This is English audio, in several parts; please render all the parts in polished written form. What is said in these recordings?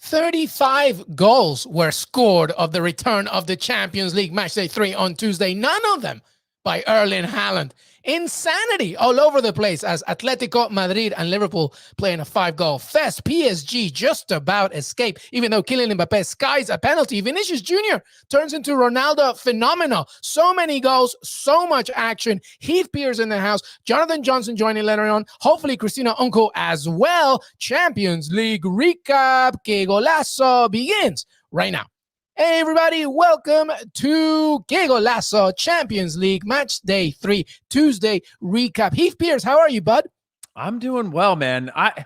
35 goals were scored of the return of the Champions League matchday 3 on Tuesday. None of them by Erling Haaland. Insanity all over the place as Atletico Madrid and Liverpool playing a 5-goal fest. PSG just about escape, even though Kylian Mbappe skies a penalty. Vinicius Jr. turns into Ronaldo phenomenal. So many goals, so much action. Heath Pearce in the house. Jonathan Johnson joining later on. Hopefully Christina Unko as well. Champions League recap. Que Golazo begins right now. Hey everybody, welcome to Que Golazo Champions League Match Day 3 Tuesday recap. Heath Pearce, how are you, bud? I'm doing well, man. I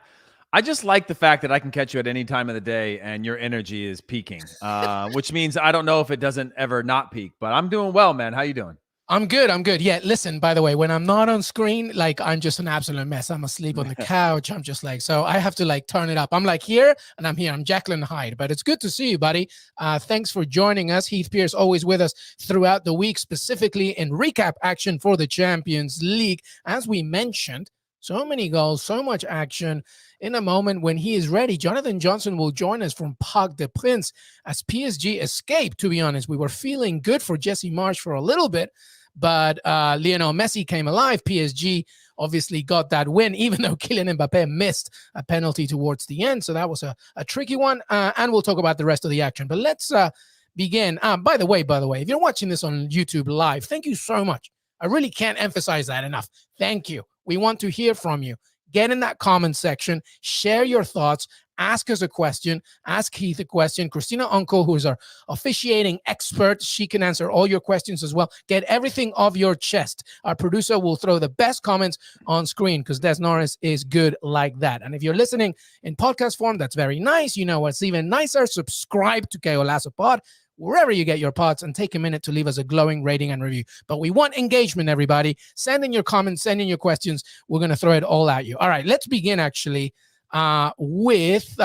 just like the fact that I can catch you at any time of the day and your energy is peaking, which means I don't know if it doesn't ever not peak, but I'm doing well, man. How you doing? I'm good. Yeah, listen, by the way, when I'm not on screen, like, I'm just an absolute mess. I'm asleep on the couch. I'm just like, so I have to like turn it up. I'm like here and I'm here. I'm Jekyll and Hyde, but it's good to see you, buddy. Thanks for joining us. Heath Pearce always with us throughout the week, specifically in recap action for the Champions League. As we mentioned, so many goals, so much action. In a moment when he is ready, Jonathan Johnson will join us from Parc des Princes as PSG escape. To be honest, we were feeling good for Jesse Marsch for a little bit, but Lionel Messi came alive. PSG obviously got that win, even though Kylian Mbappe missed a penalty towards the end. So that was a tricky one, and we'll talk about the rest of the action. But let's begin. By the way, if you're watching this on YouTube live, thank you so much. I really can't emphasize that enough. Thank you. We want to hear from you. Get in that comment section, share your thoughts, ask us a question, ask Heath a question. Christina Unko, who is our officiating expert, she can answer all your questions as well. Get everything off your chest. Our producer will throw the best comments on screen because Des Norris is good like that. And if you're listening in podcast form, that's very nice. You know what's even nicer? Subscribe to Que Golazo Pod, wherever you get your pods, and take a minute to leave us a glowing rating and review. But we want engagement, everybody. Send in your comments, send in your questions. We're going to throw it all at you. All right, let's begin actually with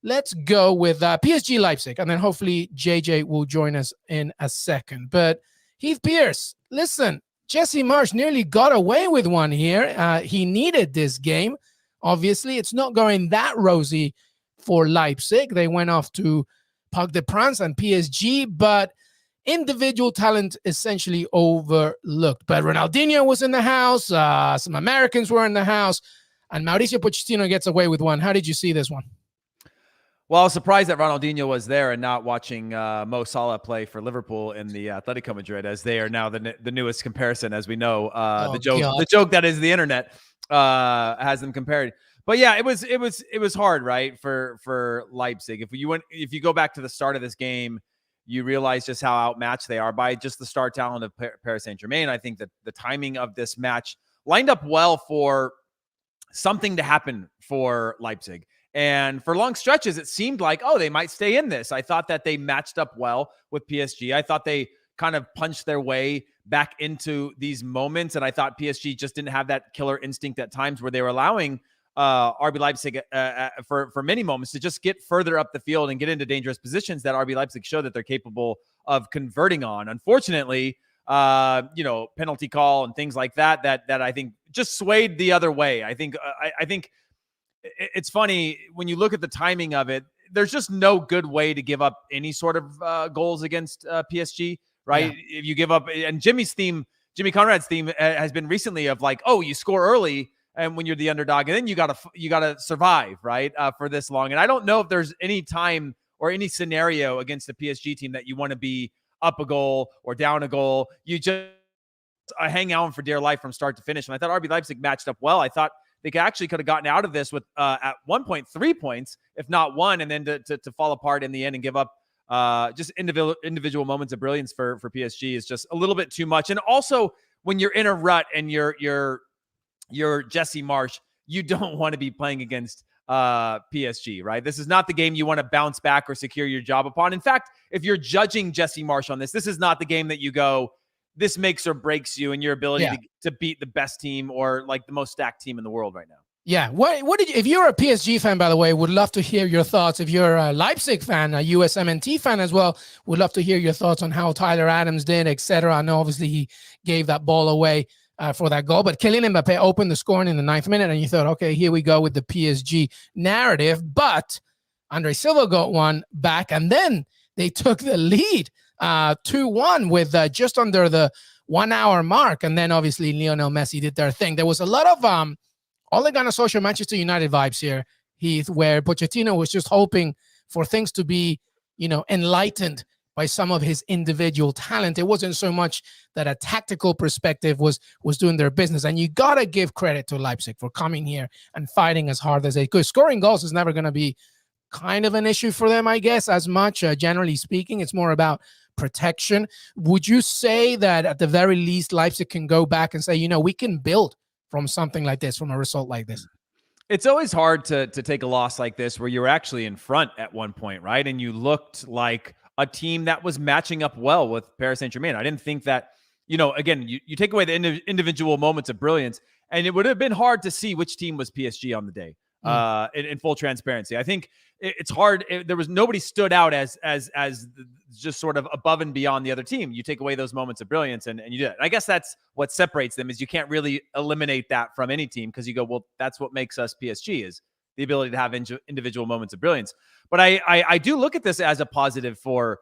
let's go with PSG Leipzig, and then hopefully JJ will join us in a second. But Heath Pearce, listen, Jesse Marsch nearly got away with one here. He needed this game. Obviously, it's not going that rosy for Leipzig. They went off to Parc des Princes and PSG, but individual talent essentially overlooked. But Ronaldinho was in the house. Some Americans were in the house. And Mauricio Pochettino gets away with one. How did you see this one? Well, I was surprised that Ronaldinho was there and not watching Mo Salah play for Liverpool in the Atletico Madrid, as they are now the newest comparison, as we know. The joke that is the internet has them compared. But yeah, it was hard, right, for Leipzig. If you go back to the start of this game, you realize just how outmatched they are by just the star talent of Paris Saint-Germain. I think that the timing of this match lined up well for something to happen for Leipzig. And for long stretches, it seemed like, oh, they might stay in this. I thought that they matched up well with PSG. I thought they kind of punched their way back into these moments. And I thought PSG just didn't have that killer instinct at times where they were allowing RB Leipzig for many moments to just get further up the field and get into dangerous positions that RB Leipzig showed that they're capable of converting on. Unfortunately, penalty call and things like that I think just swayed the other way. I think it's funny when you look at the timing of it. There's just no good way to give up any sort of goals against PSG, right? Yeah. If you give up, and Jimmy Conrad's theme has been recently of like, oh, you score early and when you're the underdog, and then you gotta survive, right, for this long. And I don't know if there's any time or any scenario against the PSG team that you want to be up a goal or down a goal. You just hang on for dear life from start to finish. And I thought RB Leipzig matched up well. I thought they could have gotten out of this with at 1 point 3 points, if not one, and then to fall apart in the end and give up just individual moments of brilliance for PSG is just a little bit too much. And also when you're in a rut and you're Jesse Marsch, you don't want to be playing against PSG, right? This is not the game you want to bounce back or secure your job upon. In fact, if you're judging Jesse Marsch on this is not the game that you go, this makes or breaks you and your ability to beat the best team or like the most stacked team in the world right now. Yeah. What did you, if you're a PSG fan, by the way, would love to hear your thoughts. If you're a Leipzig fan, a USMNT fan as well, would love to hear your thoughts on how Tyler Adams did, etc. I know obviously he gave that ball away for that goal, but Kylian Mbappe opened the scoring in the 9th minute, and you thought, okay, here we go with the PSG narrative. But Andre Silva got one back, and then they took the lead 2-1 with just under the 1 hour mark. And then obviously Lionel Messi did their thing. There was a lot of Ole Gunnar Solskjaer Manchester United vibes here, Heath, where Pochettino was just hoping for things to be, enlightened by some of his individual talent. It wasn't so much that a tactical perspective was doing their business. And you got to give credit to Leipzig for coming here and fighting as hard as they could. Scoring goals is never going to be kind of an issue for them, I guess, as much, generally speaking. It's more about protection. Would you say that at the very least Leipzig can go back and say, we can build from something like this, from a result like this? It's always hard to take a loss like this where you were actually in front at one point, right? And you looked like a team that was matching up well with Paris Saint-Germain. I didn't think that, again, you take away the individual moments of brilliance, and it would have been hard to see which team was PSG on the day. In full transparency, I think it's hard. There was nobody stood out as just sort of above and beyond the other team. You take away those moments of brilliance, and you do it. I guess that's what separates them, is you can't really eliminate that from any team, because you go, well, that's what makes us PSG, is the ability to have individual moments of brilliance. But I do look at this as a positive for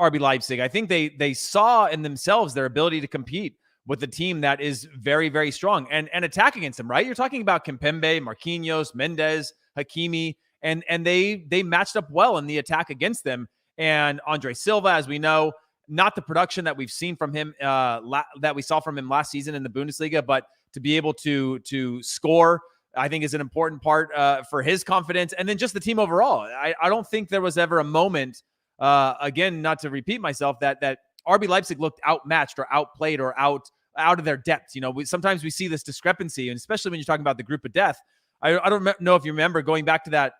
RB Leipzig. I think they saw in themselves their ability to compete with a team that is very, very strong and attack against them, right? You're talking about Kimpembe, Marquinhos, Mendes, Hakimi, and they matched up well in the attack against them. And Andre Silva, as we know, not the production that we've seen from him, that we saw from him last season in the Bundesliga, but to be able to score, I think, is an important part for his confidence. And then just the team overall. I don't think there was ever a moment, again, not to repeat myself, that RB Leipzig looked outmatched or outplayed or out of their depth. Sometimes we see this discrepancy, and especially when you're talking about the group of death. I don't know if you remember going back to that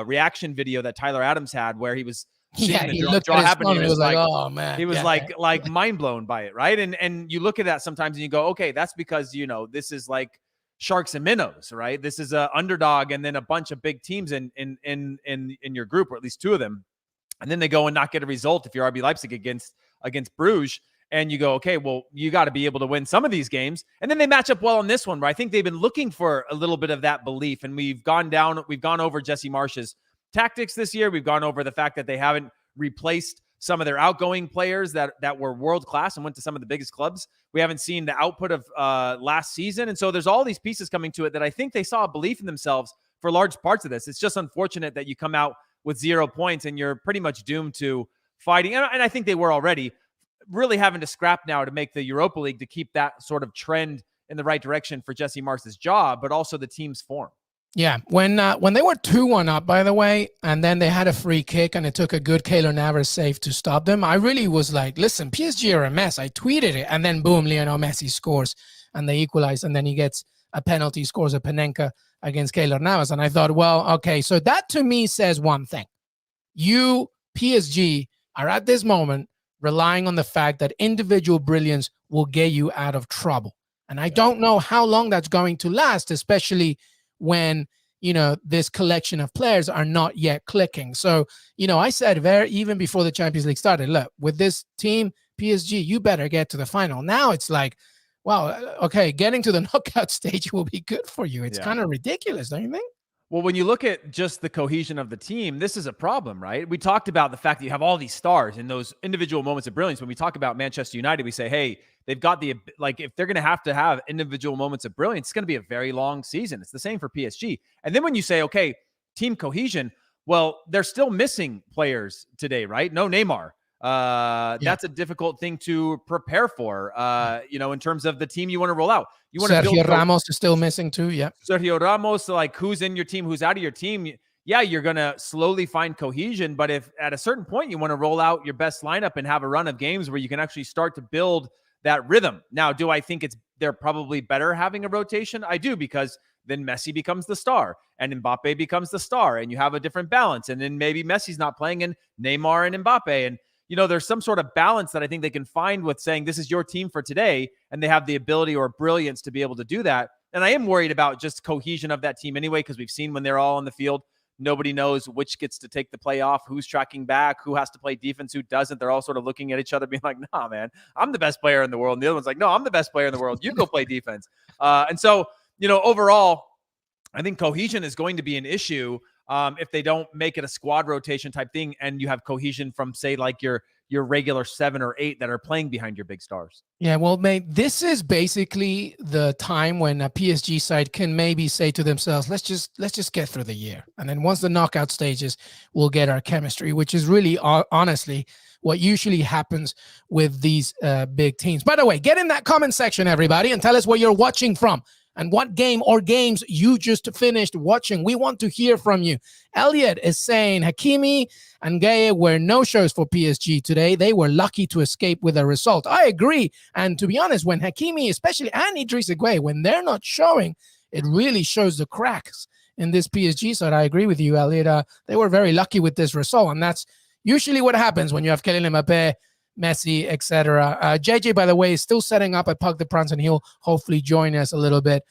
reaction video that Tyler Adams had, where he was seeing the draw happen. He was like, oh man, he was like mind blown by it, right? And you look at that sometimes and you go, okay, that's because this is like sharks and minnows, right? This is a underdog and then a bunch of big teams in your group, or at least two of them, and then they go and not get a result if you're RB Leipzig against Bruges. And you go, okay, well, you got to be able to win some of these games. And then they match up well on this one, where I think they've been looking for a little bit of that belief. And we've gone over Jesse Marsch's tactics this year. We've gone over the fact that they haven't replaced some of their outgoing players that were world-class and went to some of the biggest clubs. We haven't seen the output of last season. And so there's all these pieces coming to it that I think they saw a belief in themselves for large parts of this. It's just unfortunate that you come out with 0 points and you're pretty much doomed to fighting. And I think they were already really having to scrap now to make the Europa League, to keep that sort of trend in the right direction for Jesse Marsch's job, but also the team's form. Yeah, when they were 2-1 up, by the way, and then they had a free kick and it took a good Keylor Navas save to stop them, I really was like, listen, PSG are a mess. I tweeted it, and then boom, Lionel Messi scores and they equalize, and then he gets a penalty, scores a Panenka against Keylor Navas. And I thought, well, okay, so that to me says one thing. You, PSG, are at this moment relying on the fact that individual brilliance will get you out of trouble. And I don't know how long that's going to last, especially when, this collection of players are not yet clicking. So, I said even before the Champions League started, look, with this team, PSG, you better get to the final. Now it's like, wow, okay, getting to the knockout stage will be good for you. It's kind of ridiculous, don't you think? Well, when you look at just the cohesion of the team, this is a problem, right? We talked about the fact that you have all these stars and those individual moments of brilliance. When we talk about Manchester United, we say, hey, they've got if they're going to have individual moments of brilliance, it's going to be a very long season. It's the same for PSG. And then when you say, okay, team cohesion, well, they're still missing players today, right? No Neymar. That's a difficult thing to prepare for, in terms of the team you want to roll out. You want Sergio Ramos is still missing too. Yeah. Sergio Ramos, like who's in your team, who's out of your team. Yeah, you're going to slowly find cohesion, but if at a certain point you want to roll out your best lineup and have a run of games where you can actually start to build that rhythm. Now, do I think they're probably better having a rotation? I do, because then Messi becomes the star and Mbappe becomes the star and you have a different balance. And then maybe Messi's not playing and Neymar and Mbappe, and there's some sort of balance that I think they can find with saying this is your team for today, and they have the ability or brilliance to be able to do that. And I am worried about just cohesion of that team anyway, because we've seen when they're all on the field, nobody knows which gets to take the play off, who's tracking back, who has to play defense, who doesn't. They're all sort of looking at each other being like, nah, man, I'm the best player in the world. And the other one's like, no, I'm the best player in the world. You go play defense. And so, overall, I think cohesion is going to be an issue. if they don't make it a squad rotation type thing and you have cohesion from, say, like your regular 7 or 8 that are playing behind your big stars. Yeah, well, mate, this is basically the time when a PSG side can maybe say to themselves, let's just get through the year. And then once the knockout stages, we'll get our chemistry, which is really, honestly, what usually happens with these big teams. By the way, get in that comment section, everybody, and tell us where you're watching from and what game or games you just finished watching. We want to hear from you. Elliot is saying Hakimi and Gaye were no-shows for PSG today. They were lucky to escape with a result. I agree. And to be honest, when Hakimi, especially, and Idrissa Gueye, when they're not showing, it really shows the cracks in this PSG side. I agree with you, Elliot. They were very lucky with this result, and that's usually what happens when you have Kylian Mbappe, Messi, etc. JJ, by the way, is still setting up at Parc de France, and he'll hopefully join us a little bit.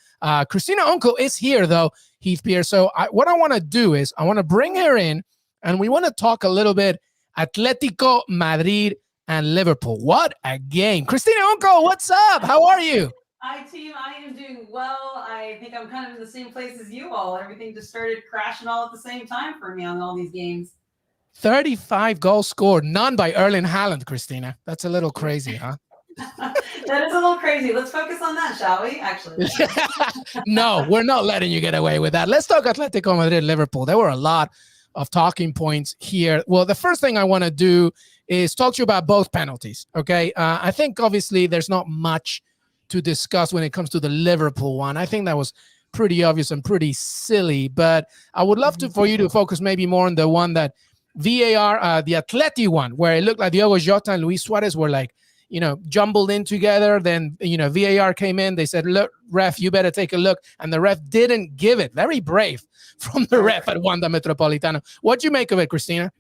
Christina Uncle is here, though, Heath Pearce. So what I want to do is I want to bring her in, and we want to talk a little bit Atletico Madrid and Liverpool. What a game. Christina Uncle, what's up? How are you? Hi, team. I am doing well. I think I'm kind of in the same place as you all. Everything just started crashing all at the same time for me on all these games. 35 goals scored, none by Erling Haaland, Christina. That's a little crazy, huh? That is a little crazy. Let's focus on that, shall we? Actually. No, we're not letting you get away with that. Let's talk Atletico Madrid, Liverpool. There were a lot of talking points here. Well, the first thing I want to do is talk to you about both penalties, okay? I think, obviously, there's not much to discuss when it comes to the Liverpool one. I think that was pretty obvious and pretty silly, but I would love for you to focus maybe more on the one that VAR, the Atleti one, where it looked like Diogo Jota and Luis Suarez were like, jumbled in together. Then, VAR came in. They said, look, ref, you better take a look. And the ref didn't give it. Very brave from the ref at Wanda Metropolitano. What'd you make of it, Christina?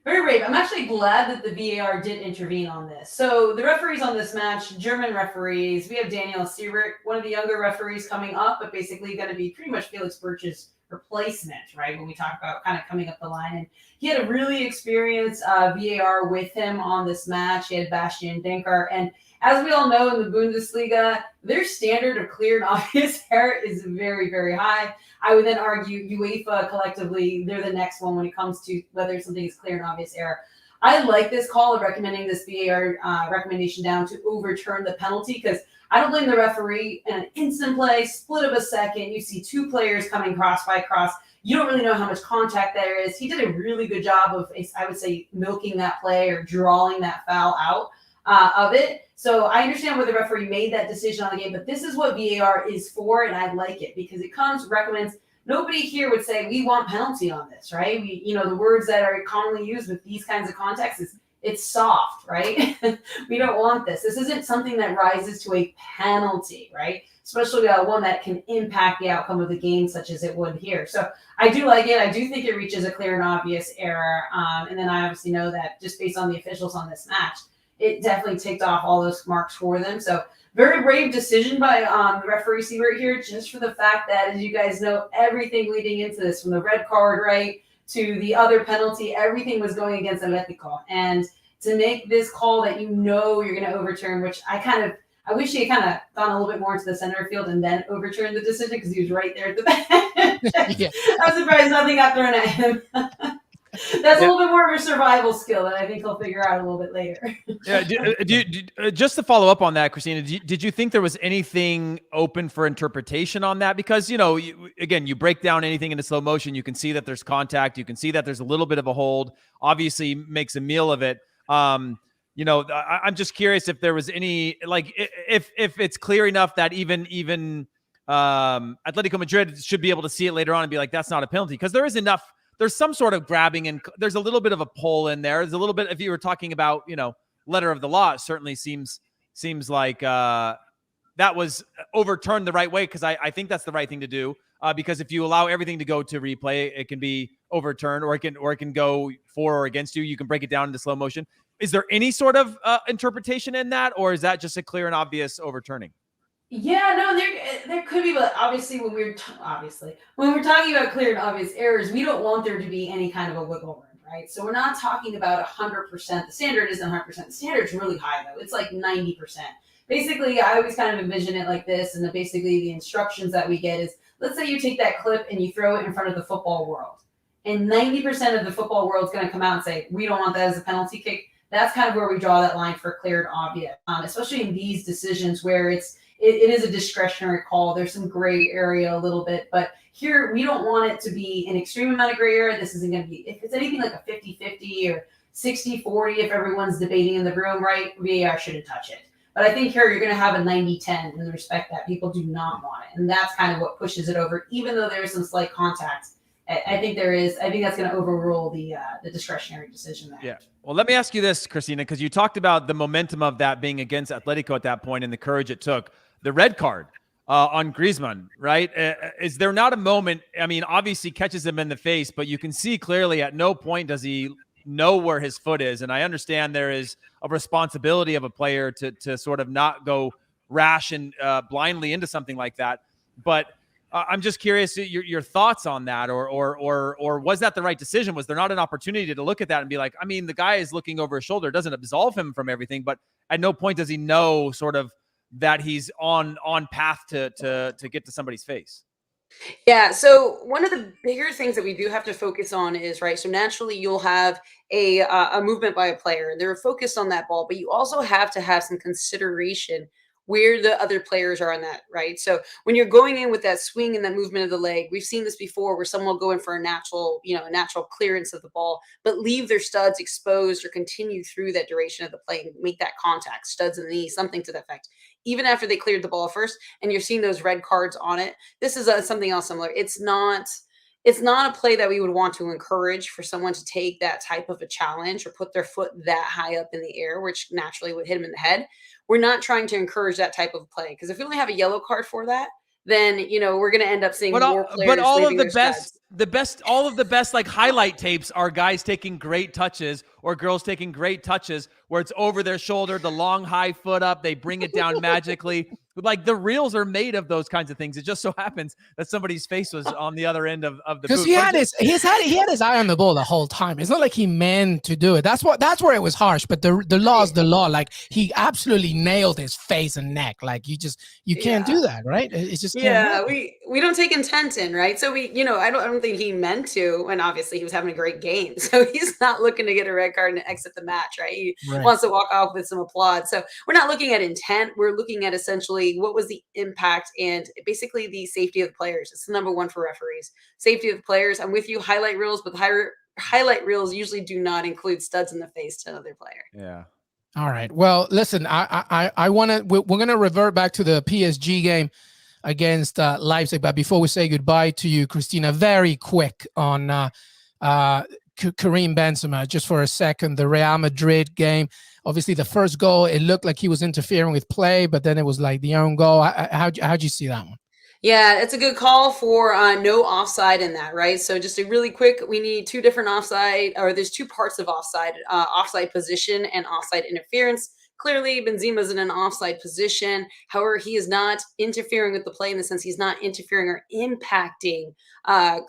Very brave. I'm actually glad that the VAR did intervene on this. So the referees on this match, German referees, we have Daniel Siebert, one of the younger referees coming up, but basically going to be pretty much Felix Birch's replacement, right? When we talk about kind of coming up the line. And he had a really experienced VAR with him on this match. He had Bastian Denker. And as we all know, in the Bundesliga, their standard of clear and obvious error is very, very high. I would then argue UEFA collectively, they're the next one when it comes to whether something is clear and obvious error. I like this call of recommending this VAR recommendation down to overturn the penalty, because I don't blame the referee. In an instant play, split of a second, you see two players coming cross by cross. You don't really know how much contact there is. He did a really good job of, I would say, milking that play or drawing that foul out of it. So I understand where the referee made that decision on the game, but this is what VAR is for, and I like it because it recommends. Nobody here would say we want penalty on this, right? The words that are commonly used with these kinds of contexts is it's soft, right? We don't want this. This isn't something that rises to a penalty, right? Especially one that can impact the outcome of the game, such as it would here. So I do like it. I do think it reaches a clear and obvious error. And then I obviously know that just based on the officials on this match, it definitely ticked off all those marks for them. So very brave decision by the referee Siebert here, just for the fact that, as you guys know, everything leading into this, from the red card, right, to the other penalty, everything was going against Atletico. And to make this call that you're going to overturn, which I wish he had kind of gone a little bit more into the center field and then overturned the decision, because he was right there at the bench. Yeah. I'm surprised nothing got thrown at him. That's a little bit more of a survival skill that I think he'll figure out a little bit later. Yeah. Just to follow up on that, Christina, did you think there was anything open for interpretation on that? Because, again, you break down anything into slow motion, you can see that there's contact. You can see that there's a little bit of a hold. Obviously makes a meal of it. I'm just curious if there was any, like, if it's clear enough that even Atletico Madrid should be able to see it later on and be like, that's not a penalty, because there is enough. There's some sort of grabbing, and there's a little bit of a pull in there. There's a little bit, if you were talking about, letter of the law, it certainly seems like that was overturned the right way, because I think that's the right thing to do. Because if you allow everything to go to replay, it can be overturned, or it can go for or against you. You can break it down into slow motion. Is there any sort of interpretation in that, or is that just a clear and obvious overturning? Yeah, no, there could be, but obviously when we're talking about clear and obvious errors, we don't want there to be any kind of a wiggle room, right? So we're not talking about 100%. The standard isn't 100%. The standard's really high, though. It's like 90%. Basically, I always kind of envision it like this, and basically the instructions that we get is, let's say you take that clip and you throw it in front of the football world. and 90% of the football world is going to come out and say, we don't want that as a penalty kick. That's kind of where we draw that line for clear and obvious, especially in these decisions where it is a discretionary call. There's some gray area a little bit, but here we don't want it to be an extreme amount of gray area. This isn't going to be, if it's anything like a 50-50 or 60-40, if everyone's debating in the room, right, VAR shouldn't touch it. But I think here you're going to have a 90-10 in the respect that people do not want it. And that's kind of what pushes it over, even though there's some slight contact. I think that's going to overrule the discretionary decision there. Yeah. Well, let me ask you this, Christina, because you talked about the momentum of that being against Atletico at that point and the courage it took. The red card on Griezmann, right? Is there not a moment? I mean, obviously catches him in the face, but you can see clearly at no point does he know where his foot is. And I understand there is a responsibility of a player to sort of not go rash and blindly into something like that. But I'm just curious your thoughts on that, or was that the right decision? Was there not an opportunity to look at that and be like, I mean, the guy is looking over his shoulder, it doesn't absolve him from everything, but at no point does he know sort of that he's on path to get to somebody's face? Yeah. So one of the bigger things that we do have to focus on is, right, so naturally you'll have a movement by a player and they're focused on that ball, but you also have to have some consideration where the other players are on that, right? So when you're going in with that swing and that movement of the leg, we've seen this before where someone will go in for a natural clearance of the ball, but leave their studs exposed or continue through that duration of the play and make that contact, studs in the knee, something to that effect, even after they cleared the ball first, and you're seeing those red cards on it. This is something else similar. It's not a play that we would want to encourage for someone to take that type of a challenge or put their foot that high up in the air, which naturally would hit them in the head. We're not trying to encourage that type of play, because if we only have a yellow card for that, then we're going to end up seeing more players. But all of the best like highlight tapes are guys taking great touches or girls taking great touches where it's over their shoulder, the long high foot up, they bring it down magically. Like the reels are made of those kinds of things. It just so happens that somebody's face was on the other end of the boot. Because he had his eye on the ball the whole time. It's not like he meant to do it. That's where it was harsh. But the law is the law. Like he absolutely nailed his face and neck. Like you can't do that, right? It's just we don't take intent in, right? So I don't think he meant to, and obviously he was having a great game. So he's not looking to get a red card and exit the match, right? He wants to walk off with some applause. So we're not looking at intent. We're looking at essentially what was the impact and basically the safety of the players. It's the number one for referees. Safety of the players. I'm with you. Highlight reels, but highlight reels usually do not include studs in the face to another player. Yeah. All right. Well, listen, we're gonna revert back to the PSG game against Leipzig, but before we say goodbye to you, Christina, very quick on Karim Benzema, just for a second. The Real Madrid game, obviously the first goal, it looked like he was interfering with play, but then it was like the own goal. How'd you see that one? Yeah, it's a good call for no offside in that, right? So just a really quick, we need two different offside, or there's two parts of offside, offside position and offside interference. Clearly, Benzema's in an offside position. However, he is not interfering with the play in the sense he's not interfering or impacting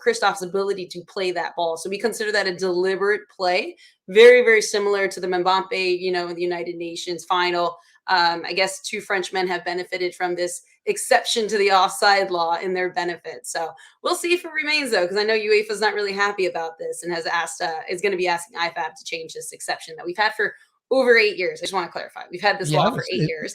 Christoph's ability to play that ball. So we consider that a deliberate play, very, very similar to the Mbappe, in the United Nations final. I guess two Frenchmen have benefited from this exception to the offside law in their benefit. So we'll see if it remains, though, because I know UEFA is not really happy about this and has asked, is going to be asking IFAB to change this exception that we've had for over 8 years. I just want to clarify. We've had this law for 8 years.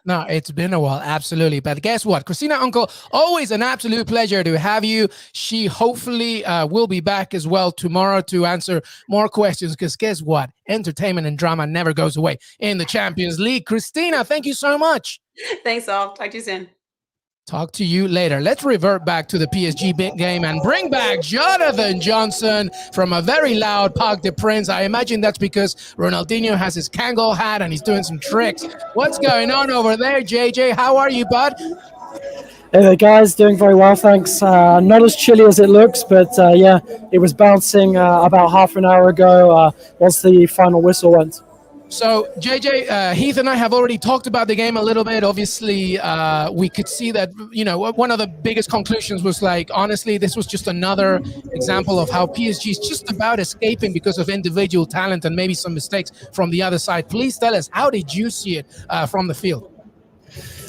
No, it's been a while. Absolutely. But guess what? Christina Uncle, always an absolute pleasure to have you. She hopefully will be back as well tomorrow to answer more questions, because guess what? Entertainment and drama never goes away in the Champions League. Christina, thank you so much. Thanks all. Talk to you soon. Talk to you later. Let's revert back to the PSG big game and bring back Jonathan Johnson from a very loud Parc des Princes. I imagine that's because Ronaldinho has his Kangol hat and he's doing some tricks. What's going on over there, JJ? How are you, bud? Hey there, guys. Doing very well, thanks. Not as chilly as it looks, but yeah, it was bouncing about half an hour ago once the final whistle went. So, JJ, Heath and I have already talked about the game a little bit. Obviously, we could see that, one of the biggest conclusions was like, honestly, this was just another example of how PSG is just about escaping because of individual talent and maybe some mistakes from the other side. Please tell us, how did you see it from the field?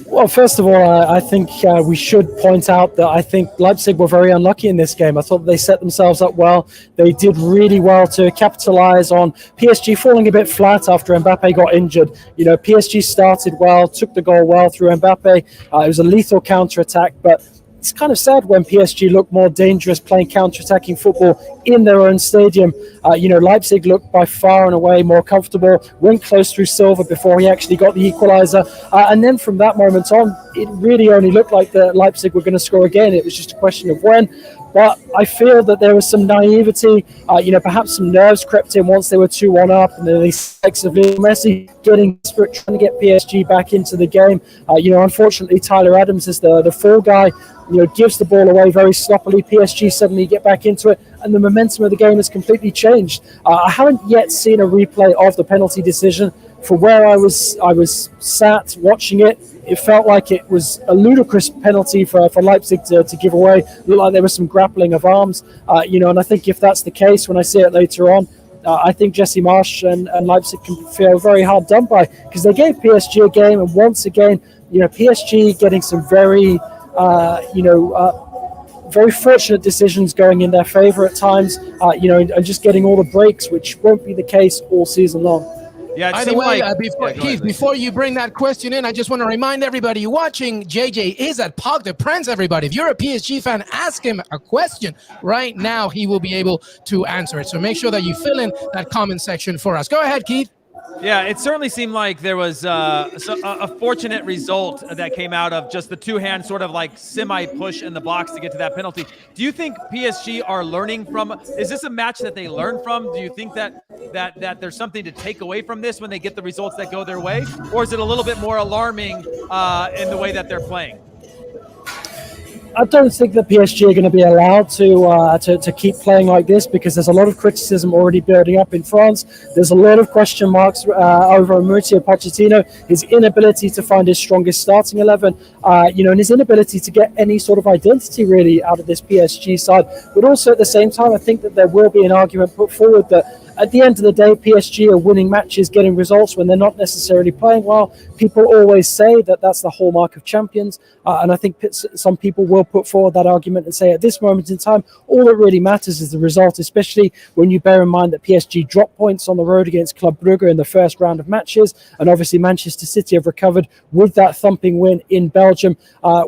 Well, first of all, I think we should point out that I think Leipzig were very unlucky in this game. I thought they set themselves up well. They did really well to capitalize on PSG falling a bit flat after Mbappe got injured. You know, PSG started well, took the goal well through Mbappe. It was a lethal counter-attack, but it's kind of sad when PSG look more dangerous playing counter-attacking football in their own stadium. Leipzig looked by far and away more comfortable, went close through Silva before he actually got the equaliser. And then from that moment on, it really only looked like that Leipzig were going to score again. It was just a question of when. But I feel that there was some naivety, perhaps some nerves crept in once they were 2-1 up, and then the effects of Lionel Messi getting desperate, trying to get PSG back into the game. Unfortunately, Tyler Adams is the fall guy. Gives the ball away very sloppily. PSG suddenly get back into it, and the momentum of the game has completely changed. I haven't yet seen a replay of the penalty decision. For where I was sat watching it, it felt like it was a ludicrous penalty for Leipzig to give away. It looked like there was some grappling of arms, and I think if that's the case, when I see it later on, I think Jesse Marsch and Leipzig can feel very hard done by, because they gave PSG a game, and once again, PSG getting some very very fortunate decisions going in their favour at times, and just getting all the breaks, which won't be the case all season long. Yeah, by the way, Heath, before you bring that question in, I just want to remind everybody watching, JJ is at Parc de France, everybody. If you're a PSG fan, ask him a question right now. He will be able to answer it. So make sure that you fill in that comment section for us. Go ahead, Keith. Yeah, it certainly seemed like there was a fortunate result that came out of just the two-hand sort of like semi-push in the box to get to that penalty. Do you think PSG are learning from? Is this a match that they learn from? Do you think that there's something to take away from this when they get the results that go their way, or is it a little bit more alarming in the way that they're playing? I don't think that PSG are going to be allowed to keep playing like this, because there's a lot of criticism already building up in France. There's a lot of question marks over Mauricio Pochettino, his inability to find his strongest starting 11, and his inability to get any sort of identity really out of this PSG side. But also at the same time, I think that there will be an argument put forward that at the end of the day, PSG are winning matches, getting results when they're not necessarily playing well. People always say that that's the hallmark of champions. And I think some people will put forward that argument and say at this moment in time, all that really matters is the result, especially when you bear in mind that PSG dropped points on the road against Club Brugge in the first round of matches. And obviously Manchester City have recovered with that thumping win in Belgium,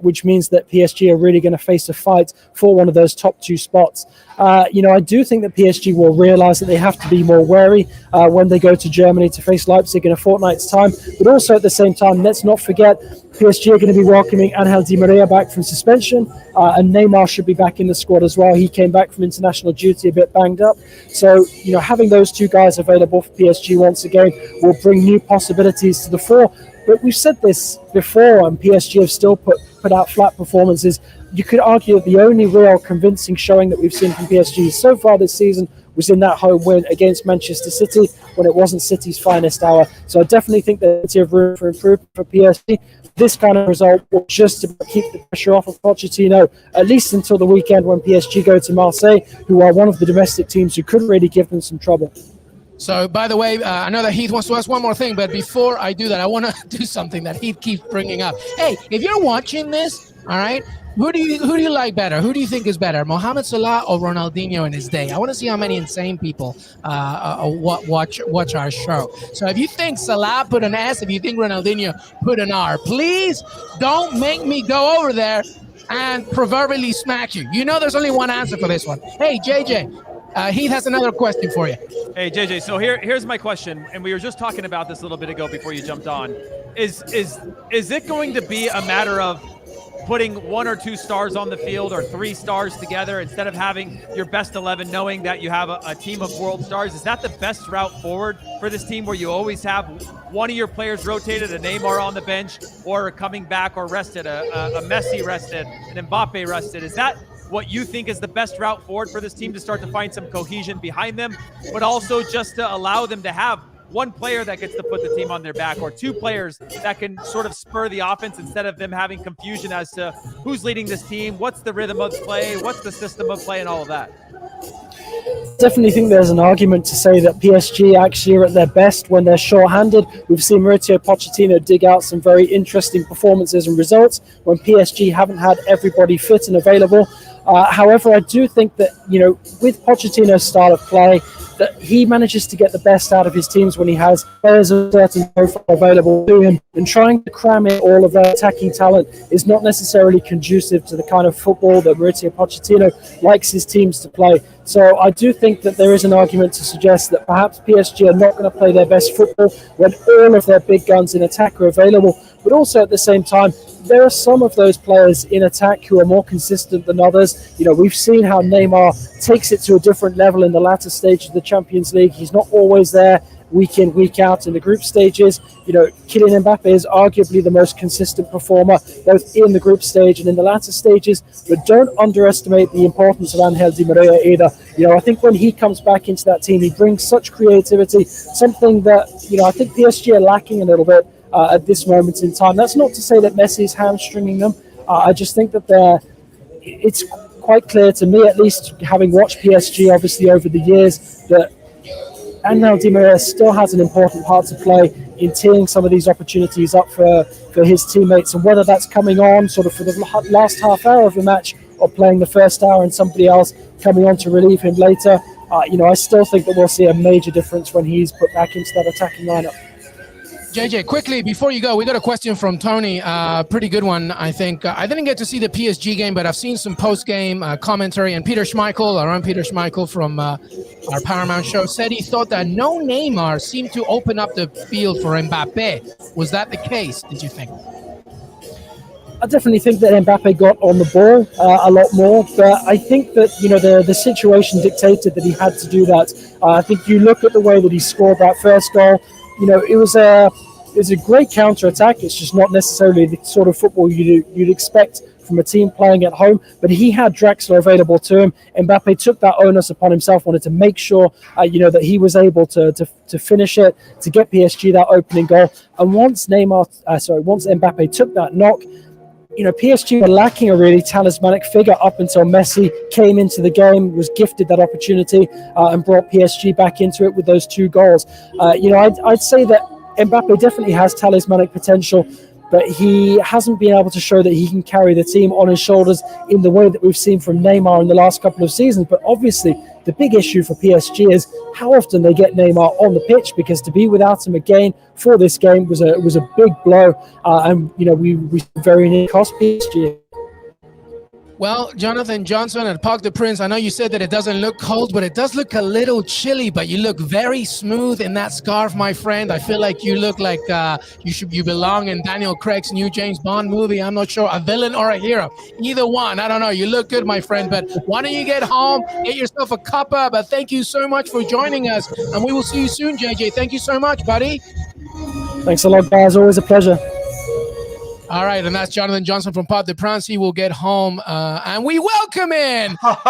which means that PSG are really going to face a fight for one of those top two spots. I do think that PSG will realise that they have to be more wary when they go to Germany to face Leipzig in a fortnight's time. But also at the same time, let's not forget PSG are going to be welcoming Angel Di Maria back from suspension, and Neymar should be back in the squad as well. He came back from international duty a bit banged up. So, having those two guys available for PSG once again will bring new possibilities to the fore. But we've said this before, and PSG have still put out flat performances. You could argue that the only real convincing showing that we've seen from PSG so far this season was in that home win against Manchester City when it wasn't City's finest hour. So I definitely think there's plenty of room for improvement for PSG. This kind of result will just keep the pressure off of Pochettino, at least until the weekend when PSG go to Marseille, who are one of the domestic teams who could really give them some trouble. So, by the way, I know that Heath wants to ask one more thing, but before I do that, I want to do something that Heath keeps bringing up. Hey, if you're watching this, all right, who do you like better? Who do you think is better, Mohamed Salah or Ronaldinho in his day? I want to see how many insane people watch our show. So if you think Salah, put an S. If you think Ronaldinho, put an R. Please don't make me go over there and proverbially smack you. There's only one answer for this one. Hey, JJ. Heath has another question for you. Hey, JJ, so here's my question, and we were just talking about this a little bit ago before you jumped on. Is it going to be a matter of putting 1 or 2 stars on the field or 3 stars together instead of having your best 11, knowing that you have a team of world stars? Is that the best route forward for this team, where you always have one of your players rotated, a Neymar on the bench, or coming back or rested, a Messi rested, an Mbappe rested? Is that what you think is the best route forward for this team to start to find some cohesion behind them, but also just to allow them to have one player that gets to put the team on their back, or 2 players that can sort of spur the offense instead of them having confusion as to who's leading this team, what's the rhythm of play, what's the system of play, and all of that? definitely think there's an argument to say that PSG actually are at their best when they're short-handed. We've seen Mauricio Pochettino dig out some very interesting performances and results when PSG haven't had everybody fit and available. However, I do think that, with Pochettino's style of play, that he manages to get the best out of his teams when he has players of a certain profile available to him, and trying to cram in all of that attacking talent is not necessarily conducive to the kind of football that Mauricio Pochettino likes his teams to play. So I do think that there is an argument to suggest that perhaps PSG are not going to play their best football when all of their big guns in attack are available. But also at the same time, there are some of those players in attack who are more consistent than others. We've seen how Neymar takes it to a different level in the latter stage of the Champions League. He's not always there week in, week out in the group stages. Kylian Mbappe is arguably the most consistent performer, both in the group stage and in the latter stages. But don't underestimate the importance of Angel Di Maria either. I think when he comes back into that team, he brings such creativity, something that, I think PSG are lacking a little bit at this moment in time. That's not to say that Messi is hamstringing them. I just think that it's quite clear to me, at least having watched PSG obviously over the years, that Angel Di Maria still has an important part to play in teeing some of these opportunities up for his teammates, and whether that's coming on sort of for the last half hour of the match or playing the first hour and somebody else coming on to relieve him later. I still think that we'll see a major difference when he's put back into that attacking lineup. JJ, quickly, before you go, we got a question from Tony. Pretty good one, I think. I didn't get to see the PSG game, but I've seen some post-game commentary. And Peter Schmeichel from our Paramount show, said he thought that no Neymar seemed to open up the field for Mbappe. Was that the case, did you think? I definitely think that Mbappe got on the ball a lot more, but I think that the situation dictated that he had to do that. I think you look at the way that he scored that first goal. It was a great counter-attack. It's just not necessarily the sort of football you'd expect from a team playing at home. But he had Draxler available to him. Mbappe took that onus upon himself, wanted to make sure that he was able to finish it, to get PSG that opening goal. And once Mbappe took that knock, PSG were lacking a really talismanic figure up until Messi came into the game, was gifted that opportunity, and brought PSG back into it with those 2 goals. I'd say that Mbappe definitely has talismanic potential, but he hasn't been able to show that he can carry the team on his shoulders in the way that we've seen from Neymar in the last couple of seasons. But obviously, the big issue for PSG is how often they get Neymar on the pitch, because to be without him again for this game was a big blow, and we very near cost PSG. Well, Jonathan Johnson at Parc des Princes, I know you said that it doesn't look cold, but it does look a little chilly, but you look very smooth in that scarf, my friend. I feel like you look like you belong in Daniel Craig's new James Bond movie. I'm not sure, a villain or a hero. Either one. I don't know. You look good, my friend, but why don't you get home, get yourself a cuppa? But thank you so much for joining us, and we will see you soon, JJ. Thank you so much, buddy. Thanks a lot, guys. Always a pleasure. All right, and that's Jonathan Johnson from Parc des Princes. He will get home, and we welcome in. What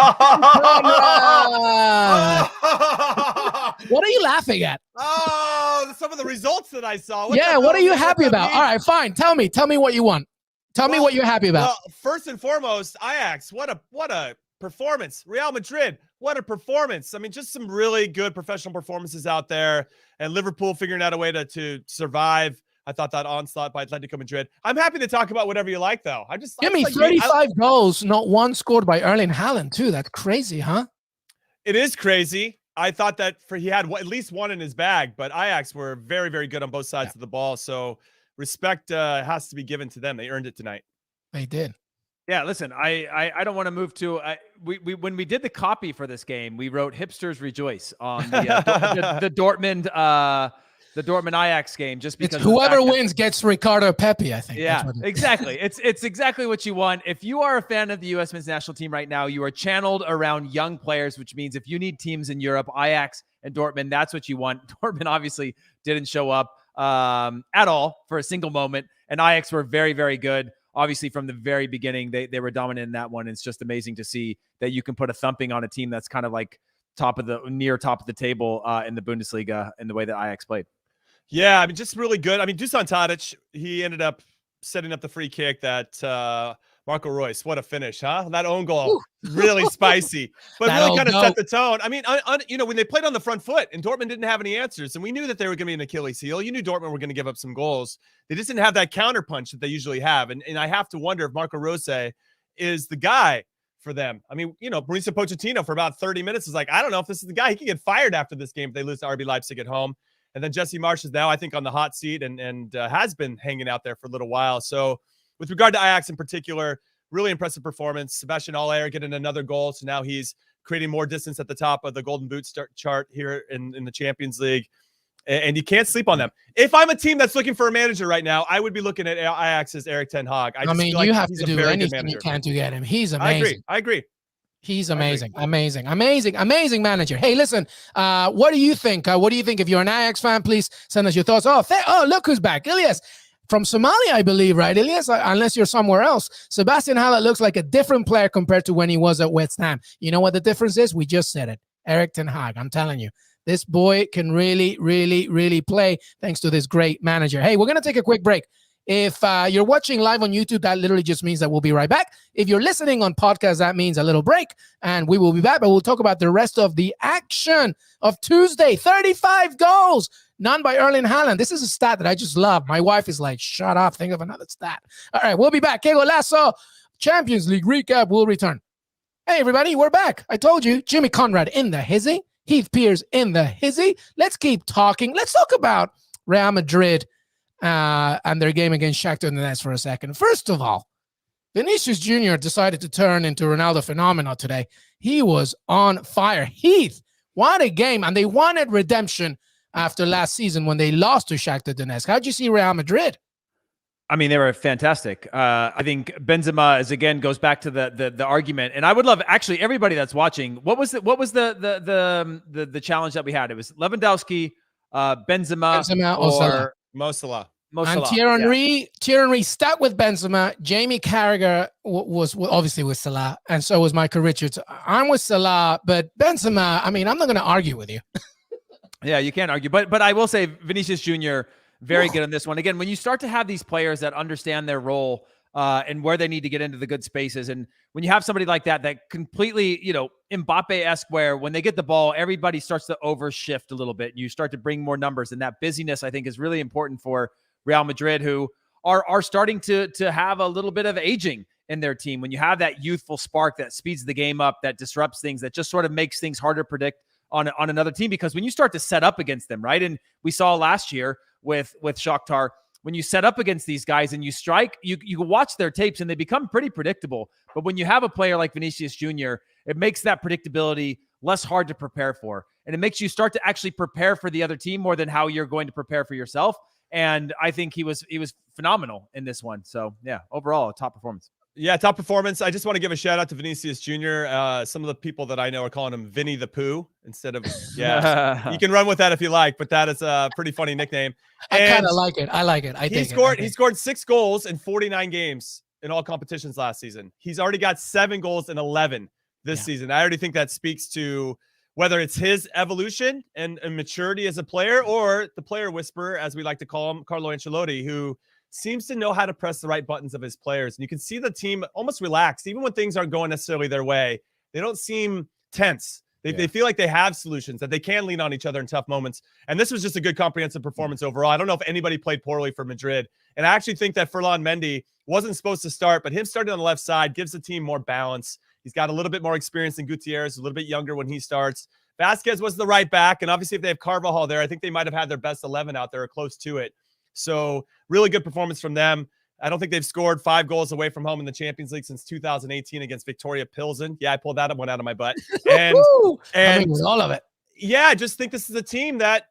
are you laughing at? Oh, some of the results that I saw. What are you happy about? All right, fine. Tell me what you want. Tell me what you're happy about. Well, first and foremost, Ajax. What a performance. Real Madrid. What a performance. I mean, just some really good professional performances out there, and Liverpool figuring out a way to survive. I thought that onslaught by Atletico Madrid. I'm happy to talk about whatever you like, though. Give me 35 goals, not one scored by Erling Haaland, too. That's crazy, huh? It is crazy. I thought that he had at least one in his bag, but Ajax were very, very good on both sides of the ball. So respect has to be given to them. They earned it tonight. They did. Yeah, listen, I don't want to move to we when we did the copy for this game, we wrote "Hipsters Rejoice" on the Dortmund. The Dortmund Ajax game, just because whoever wins gets Ricardo Pepi, I think. Yeah, exactly. It's exactly what you want. If you are a fan of the U.S. men's national team right now, you are channeled around young players, which means if you need teams in Europe, Ajax and Dortmund, that's what you want. Dortmund obviously didn't show up at all for a single moment, and Ajax were very, very good. Obviously, from the very beginning, they were dominant in that one. It's just amazing to see that you can put a thumping on a team that's kind of like near top of the table in the Bundesliga in the way that Ajax played. Yeah, I mean, just really good. I mean, Dusan Tadic, he ended up setting up the free kick that Marco Reus, what a finish, huh? That own goal, really spicy, but That really kind of own set the tone. I mean, when they played on the front foot and Dortmund didn't have any answers, and we knew that they were going to be an Achilles heel. You knew Dortmund were going to give up some goals. They just didn't have that counter punch that they usually have. And I have to wonder if Marco Reus is the guy for them. I mean, Mauricio Pochettino for about 30 minutes is like, I don't know if this is the guy. He could get fired after this game if they lose to RB Leipzig at home. And then Jesse Marsch is now, I think, on the hot seat and has been hanging out there for a little while. So with regard to Ajax in particular, really impressive performance. Sebastian Aller getting another goal. So now he's creating more distance at the top of the Golden Boot chart here in the Champions League. And you can't sleep on them. If I'm a team that's looking for a manager right now, I would be looking at Ajax's Eric Ten Hag. I mean, you have to do anything you can to get him. He's amazing. I agree. He's amazing, amazing manager. Hey, listen, what do you think? What do you think? If you're an Ajax fan, please send us your thoughts. Oh, look who's back. Ilyas from Somalia, I believe, right? Ilyas, unless you're somewhere else. Sebastian Haller looks like a different player compared to when he was at West Ham. You know what the difference is? We just said it. Eric Ten Hag. I'm telling you. This boy can really, really, really play thanks to this great manager. Hey, we're going to take a quick break. If you're watching live on YouTube, that literally just means that we'll be right back. If you're listening on podcast, that means a little break, and we will be back. But we'll talk about the rest of the action of Tuesday. 35 goals, none by Erling Haaland. This is a stat that I just love. My wife is like, shut up, think of another stat. All right, we'll be back. Que Golazo Champions League recap will return. Hey, everybody, we're back. I told you, Jimmy Conrad in the hizzy, Heath Pearce in the hizzy. Let's keep talking. Let's talk about Real Madrid and their game against Shakhtar Donetsk for a second. First of all, Vinicius Jr. decided to turn into Ronaldo Phenomena today. He was on fire. Heath, what a game. And they wanted redemption after last season when they lost to Shakhtar Donetsk. How'd you see Real Madrid? I mean, they were fantastic. I think Benzema goes back to the argument, and I would love actually everybody that's watching. What was the challenge that we had? It was Lewandowski, Benzema or Mo Salah. And Thierry Henry stuck with Benzema. Jamie Carragher was obviously with Salah, and so was Michael Richards. I'm with Salah, but Benzema, I mean, I'm not going to argue with you. Yeah, you can't argue. But I will say Vinicius Jr., very good on this one. Again, when you start to have these players that understand their role and where they need to get into the good spaces, and when you have somebody like that completely, Mbappe-esque, where when they get the ball, everybody starts to overshift a little bit. You start to bring more numbers, and that busyness, I think, is really important for Real Madrid, who are starting to have a little bit of aging in their team. When you have that youthful spark that speeds the game up, that disrupts things, that just sort of makes things harder to predict on another team, because when you start to set up against them, right? And we saw last year with Shakhtar, when you set up against these guys and you strike, you watch their tapes and they become pretty predictable. But when you have a player like Vinicius Jr., it makes that predictability less hard to prepare for. And it makes you start to actually prepare for the other team more than how you're going to prepare for yourself. And I think he was phenomenal in this one. So yeah, overall, a top performance. Yeah, top performance. I just want to give a shout out to Vinicius Jr. Some of the people that I know are calling him Vinny the Pooh instead of, you can run with that if you like, but that is a pretty funny nickname. I kind of like it. I like it. He scored 6 goals in 49 games in all competitions last season. He's already got 7 goals in 11 this season. I already think that speaks to whether it's his evolution and maturity as a player, or the player whisperer, as we like to call him, Carlo Ancelotti, who seems to know how to press the right buttons of his players. And you can see the team almost relaxed, even when things aren't going necessarily their way. They don't seem tense. They feel like they have solutions, that they can lean on each other in tough moments. And this was just a good comprehensive performance overall. I don't know if anybody played poorly for Madrid. And I actually think that Ferland Mendy wasn't supposed to start, but him starting on the left side gives the team more balance. He's got a little bit more experience than Gutierrez, a little bit younger when he starts. Vasquez was the right back. And obviously if they have Carvajal there, I think they might have had their best 11 out there or close to it. So really good performance from them. I don't think they've scored 5 goals away from home in the Champions League since 2018 against Victoria Pilsen. Yeah, I pulled that one out of my butt. And all of it. Yeah, I just think this is a team that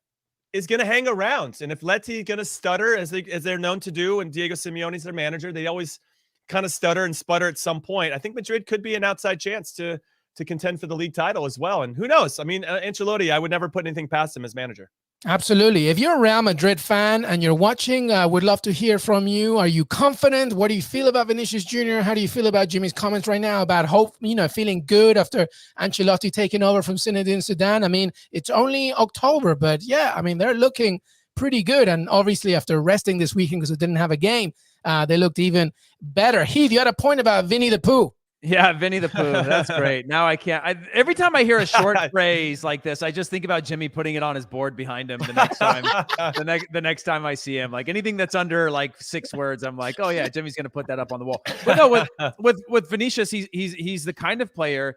is going to hang around. And if Leti going to stutter, as they're known to do, and Diego Simeone's their manager, they always kind of stutter and sputter at some point. I think Madrid could be an outside chance to contend for the league title as well. And who knows? I mean, Ancelotti, I would never put anything past him as manager. Absolutely. If you're a Real Madrid fan and you're watching, we'd love to hear from you. Are you confident? What do you feel about Vinicius Jr.? How do you feel about Jimmy's comments right now about hope, feeling good after Ancelotti taking over from Zinedine Zidane? I mean, it's only October, but yeah, I mean, they're looking pretty good. And obviously after resting this weekend because they didn't have a game, they looked even better. Heath, you had a point about Vinny the Pooh. Yeah, Vinny the Pooh. That's great. Now I can't. Every time I hear a short phrase like this, I just think about Jimmy putting it on his board behind him the next time. the next time I see him, like anything that's under like 6 words, I'm like, oh yeah, Jimmy's gonna put that up on the wall. But no, with Vinicius, he's the kind of player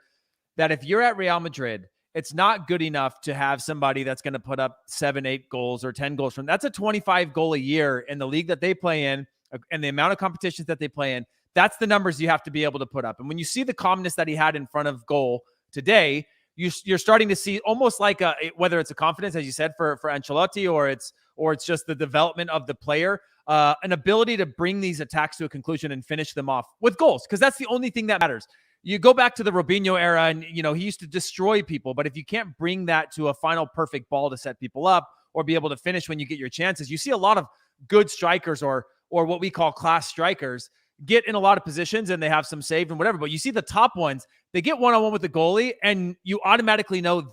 that if you're at Real Madrid, it's not good enough to have somebody that's going to put up 7, 8 goals or 10 goals from. That's a 25 goal a year in the league that they play in, and the amount of competitions that they play in. That's the numbers you have to be able to put up. And when you see the calmness that he had in front of goal today, you're starting to see almost like whether it's a confidence, as you said, for Ancelotti, or it's just the development of the player, an ability to bring these attacks to a conclusion and finish them off with goals, because that's the only thing that matters. You go back to the Robinho era, and he used to destroy people. But if you can't bring that to a final perfect ball to set people up, or be able to finish when you get your chances, you see a lot of good strikers or what we call class strikers get in a lot of positions and they have some save and whatever. But you see the top ones, they get one-on-one with the goalie and you automatically know